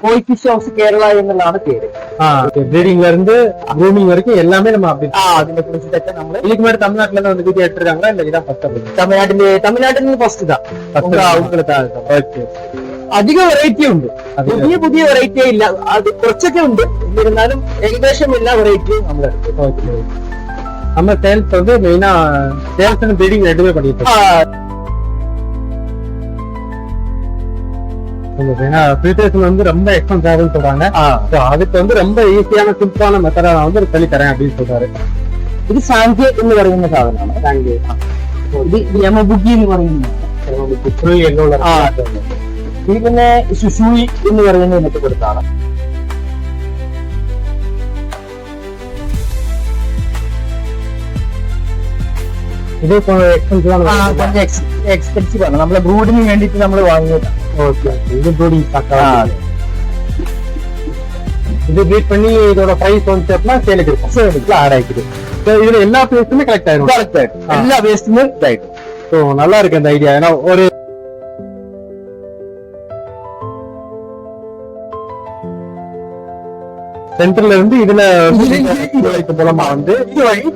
கோய் fish house Kerala எന്നുള്ളതാണ് പേര്. ബ്രീഡിംഗ്ல இருந்து grooming வரைக்கும் எல்லாமே நம்ம அப்படி അതിനെ കുറിച്ചിട്ടൊക്കെ നമ്മള് இதுக்கு முன்னாடி தமிழ்நாட்டுல இருந்து வந்து வீடியோ எடுத்திருக்காங்களா இல்ல இதான் ஃபர்ஸ்ட் തമിഴ്നാട്ടിൽ നിന്ന് ഫസ്റ്റ് தான். ஓகே അധികം വെറൈറ്റി ഉണ്ട്. പുതിയ വെറൈറ്റി ഇല്ല, അത് കുറച്ചൊക്കെ ഉണ്ട്. എന്നിരുന്നാലും ഏകദേശം എല്ലാ വെറൈറ്റിയും നമ്മളെടുത്തു. ஓகே நம்ம சேல்ஸ் வந்து மெயினா சேல்ஸ் அண்ட் ப்ரீடிங் ரெண்டுமே பண்ணிட்டு ஏன்னா ஃபில்டர்ஸ் வந்து ரொம்ப எக்ஸ்பென்சிவ்னு சொல்றாங்க. அதுக்கு வந்து ரொம்ப ஈஸியான சிம்பிளான மெத்தடா நான் வந்து சொல்லி தரேன் அப்படின்னு சொல்றாரு. ഇത് സാങ്കേ എന്ന് പറയുന്ന സാധനമാണ്. ഇത് യമബുഗി എന്ന് പറയുന്നതാണ്. ഇത് പിന്നെ സുഷൂയി എന്ന് പറയുന്ന ഇനത്തിൽ കൊടുത്താണ്. ഇത് എക്സ്പെൻസീവ് ആണ്. கொஞ்சம் എക്സ്പെൻസീവ് ആണ്. നമ്മളെ ബ്രൂഡിന് വേണ്ടിയിട്ട് നമ്മൾ വാങ്ങിയതാണ്. ஓகே இது ப்ரூடிங் இது ப்ரீட் பண்ணி இதோட பிரைஸ் வந்து அப்படின்னா சேலுக்கு இருக்கும், ஆட் ஆயிடுது. இதுல எல்லா பேஸ்டுமே கலெக்ட் ஆயிடும். എല്ലാ വേസ്റ്റും ഇതായിട്ട്. ஸோ நல்லா இருக்கு அந்த ஐடியா. ஏன்னா ஒரு சென்டர்ல இருந்து இதுல மூலமா வந்து ഇത് വഴി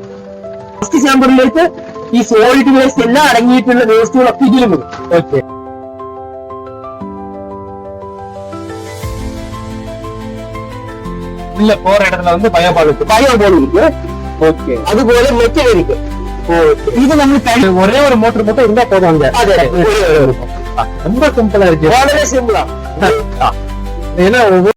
ഫസ്റ്റ് ചാമ്പറിലേക്ക് ഈ സോളിഡ് വേസ്റ്റ് എല്ലാം അടങ്ങിയിട്ടുള്ള വേസ്റ്റുകളൊക്കെ ഇതിലും വരും. ஓகே இல்ல போற இடத்துல வந்து பயோபால் இருக்கு. ஓகே അതുപോലെ മെറ്റൽ ഇരിക്കും. ഇത് നമ്മൾ ஒரே ஒரு மோட்டர் மட்டும் இருந்தா போதும் அங்க. അതെ ரொம்ப சிம்பிளா இருக்கு, വളരെ സിമ്പിളാണ്. ஏன்னா ஒவ்வொரு